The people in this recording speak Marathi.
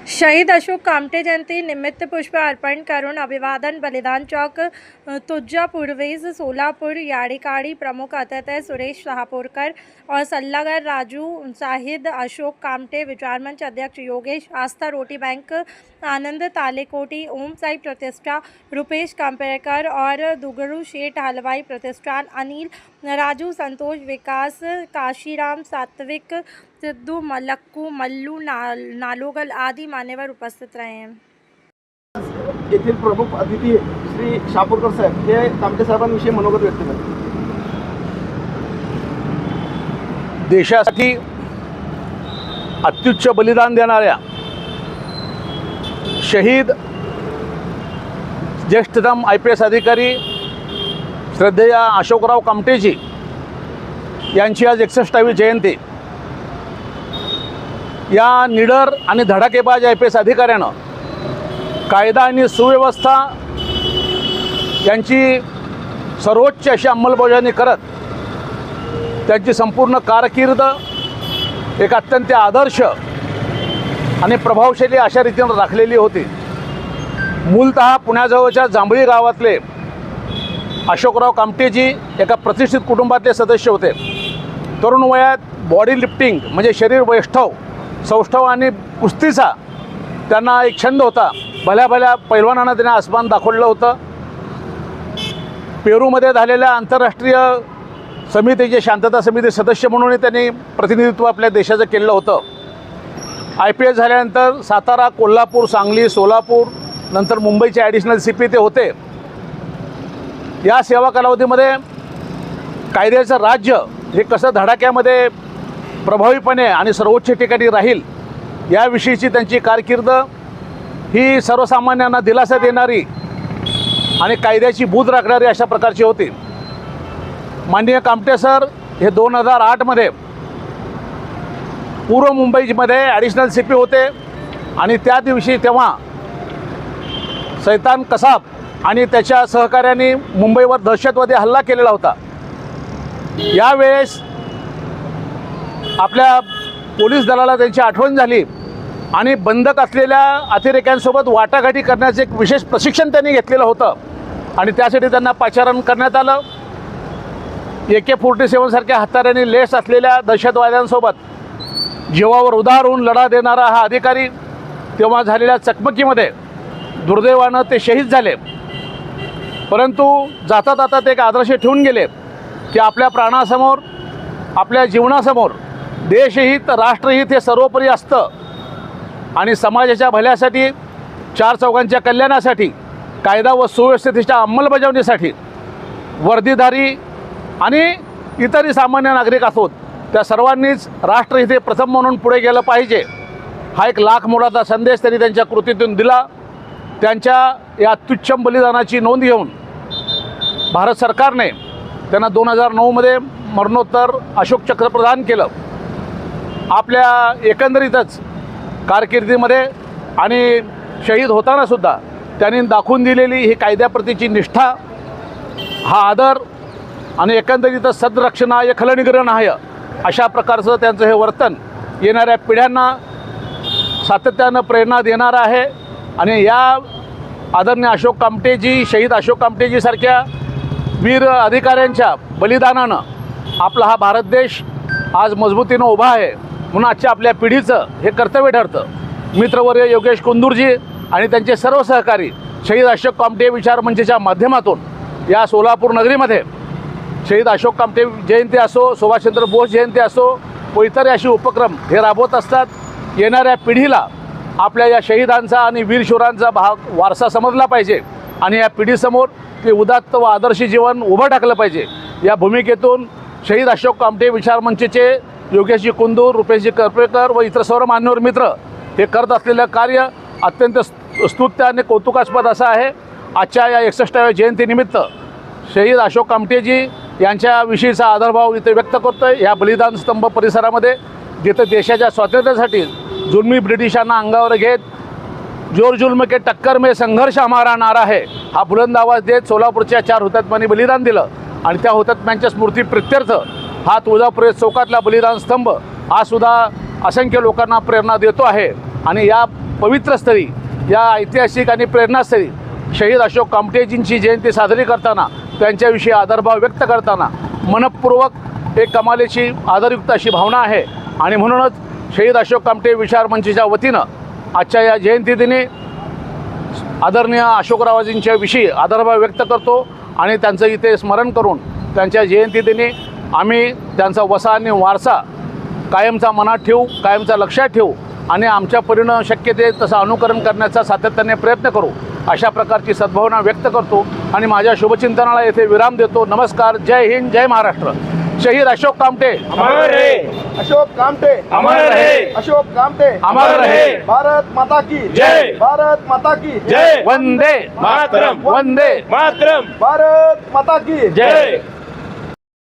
शहीद अशोक कामटे जयंती निमित्त पुष्प अर्पण करून अभिवादन बलिदान चौक तुझ्या पूर्वेज सोलापुर याडिकाड़ी प्रमुख अतिथि सुरेश शाहपुरकर और सल्लागार राजू शाहिद अशोक कामटे विचार मंच अध्यक्ष योगेश आस्था रोटी बैंक आनंद तालेकोटी ओम साई प्रतिष्ठा रुपेश कांपेकर और दुगरू शेठ हलवाई प्रतिष्ठान अनिल राजू संतोष विकास काशीराम सात्विक सिद्धू मलक्कू मल्लू नालोगल आदि मान्यवर उपस्थित रहे हैं। येथील प्रमुख अतिथी श्री शाहपुरकर साहेब हे कामटे साहेबांविषयी मनोगत व्यक्त करतात। देशासाठी अत्युच्च बलिदान देणाऱ्या शहीद ज्येष्ठतम IPS अधिकारी श्रद्धेय अशोकराव कामटेजी यांची आज 61वी जयंती। या निडर आणि धडाकेबाज IPS अधिकाऱ्यानं कायदा आणि सुव्यवस्था यांची सर्वोच्च अशी अंमलबजावणी करत त्यांची संपूर्ण कारकीर्द एक अत्यंत आदर्श आणि प्रभावशाली अशा रीतीने राखलेली होती। मूलतः पुण्याजवळच्या जांभळी गावातले अशोकराव कामटेजी एका प्रतिष्ठित कुटुंबातले सदस्य होते। तरुण वयात बॉडी लिफ्टिंग म्हणजे शरीर वैष्ठव सौष्ठव आणि कुस्तीचा त्यांना एक छंद होता। भल्या भल्या पैलवानांना त्यांनी आसमान दाखवलं होतं। पेरूमध्ये झालेल्या आंतरराष्ट्रीय समितीचे शांतता समिती सदस्य म्हणून त्यांनी प्रतिनिधित्व आपल्या देशाचं केलं होतं। IPS झाल्यानंतर सातारा, कोल्हापूर, सांगली, सोलापूर नंतर मुंबईचे ॲडिशनल CP ते होते। या सेवा कालावधीमध्ये कायद्याचं राज्य हे कसं धडाक्यामध्ये प्रभावीपणे आणि सर्वोच्च ठिकाणी राहील याविषयीची त्यांची कारकीर्द ही सर्वसामान्यांना दिलासा देणारी आणि कायद्याची बूद राखणारी अशा प्रकारची होती। माननीय कामटे सर हे 2008मध्ये पूर्व मुंबईमध्ये ॲडिशनल CP होते आणि त्या दिवशी तेव्हा सैतान कसाब आणि त्याच्या सहकाऱ्यांनी मुंबईवर दहशतवादी हल्ला केलेला होता। यावेळेस आपल्या पोलीस दलाला त्यांची आठवण झाली आणि बंधक असलेल्या अतिरेक्यांसोबत वाटाघाटी करण्याचे एक विशेष प्रशिक्षण त्यांनी घेतलेलं होतं आणि त्यासाठी त्यांना पाचारण करण्यात आलं। AK-47 सारख्या हत्यारांनी लेस असलेल्या दहशतवाद्यांसोबत जीवावर उधार होऊन लढा देणारा हा अधिकारी तेव्हा झालेल्या चकमकीमध्ये दुर्दैवानं ते शहीद झाले। परंतु जाता जाता ते एक आदर्श ठेवून गेले की आपल्या प्राणासमोर आपल्या जीवनासमोर देशहित राष्ट्रहित हे सर्वोपरी असतं आणि समाजाच्या भल्यासाठी चार चौघांच्या कल्याणासाठी कायदा व सुव्यवस्थेच्या अंमलबजावणीसाठी वर्दीधारी आणि इतरही सामान्य नागरिक असोत त्या सर्वांनीच राष्ट्रहित हे प्रथम म्हणून पुढे गेलं पाहिजे हा एक लाख मोलाचा संदेश त्यांनी त्यांच्या कृतीतून दिला। त्यांच्या या अत्युच्च बलिदानाची नोंद घेऊन भारत सरकारने त्यांना 2009मध्ये मरणोत्तर अशोक चक्र प्रदान केलं। आपल्या एकंदरीतच कारकिर्दीमध्ये आणि शहीद होतानासुद्धा त्यांनी दाखवून दिलेली ही कायद्याप्रतीची निष्ठा हा आदर आणि एकंदरीतच सद्रक्षणाय खलनिग्रहणाय अशा प्रकारचं त्यांचं हे वर्तन येणाऱ्या पिढ्यांना सातत्यानं प्रेरणा देणारं आहे। आणि या आदरणीय अशोक कामटेजी शहीद अशोक कामटेजीसारख्या वीर अधिकाऱ्यांच्या बलिदानानं आपला हा भारत देश आज मजबूतीनं उभा आहे। म्हणून आजच्या आपल्या पिढीचं हे कर्तव्य ठरतं। मित्रवर्य योगेश कुंदूरजी आणि त्यांचे सर्व सहकारी शहीद अशोक कामटे विचार मंचच्या माध्यमातून या सोलापूर नगरीमध्ये शहीद अशोक कामटे जयंती असो सुभाषचंद्र बोस जयंती असो व इतर असे उपक्रम हे राबवत असतात। येणाऱ्या पिढीला आपल्या या शहीदांचा आणि वीरशूरांचा वारसा समजला पाहिजे आणि या पिढीसमोर ते उदात्त व आदर्शी जीवन उभं टाकलं पाहिजे। या भूमिकेतून शहीद अशोक कामटे विचार मंचचे योगेशजी कुंदूर, रुपेशजी करपेकर व इतर सर्व मान्यवर मित्र हे करत असलेलं कार्य अत्यंत स्तुत्य आणि कौतुकास्पद असं आहे। आजच्या या 61व्या जयंतीनिमित्त शहीद अशोक कामटेजी यांच्याविषयीचा आदरभाव इथे व्यक्त करतो आहे। या बलिदान स्तंभ परिसरामध्ये जिथं देशाच्या स्वातंत्र्यासाठी जुलमी ब्रिटिशांना अंगावर घेत जोर जुल्म के टक्कर में संघर्ष हमारा नारा है हा बुलंद आवाज देत सोलापूरच्या 4 हुतात्म्यांनी बलिदान दिलं आणि त्या हुतात्म्यांच्या स्मृती प्रित्यर्थ हा तुळजापूर चौकातला बलिदान स्तंभ हा सुद्धा असंख्य लोकांना प्रेरणा देतो आहे आणि या पवित्र स्थळी, या ऐतिहासिक आणि प्रेरणास्थळी शहीद अशोक कामटेजींची जयंती साजरी करताना त्यांच्याविषयी आदरभाव व्यक्त करताना मनपूर्वक एक कमालीची आदरयुक्त अशी भावना आहे. आणि म्हणूनच शहीद अशोक कामटे विचार मंचच्या वतीनं आजच्या या जयंतीदिनी आदरणीय अशोकरावजींच्या विषयी आदरभाव व्यक्त करतो आणि त्यांचं इथे स्मरण करून त्यांच्या जयंतीदिनी आम्ही त्यांचा वसा आणि वारसा कायमचा मनात ठेवू, कायमचा लक्षात ठेवू आणि आमच्या परीनं शक्य ते तसं अनुकरण करण्याचा सातत्याने प्रयत्न करू, अशा प्रकारची सद्भावना व्यक्त करतो आणि माझ्या शुभचिंतनाला येथे विराम देतो. नमस्कार. जय हिंद, जय महाराष्ट्र. शहीद अशोक कामटे अमर रहे. अशोक कामटे अमर रहे. अशोक कामटे अमर रहे. भारत माता की जय. भारत माता की जय. वंदे मातरम. वंदे मातरम. भारत माता की जय.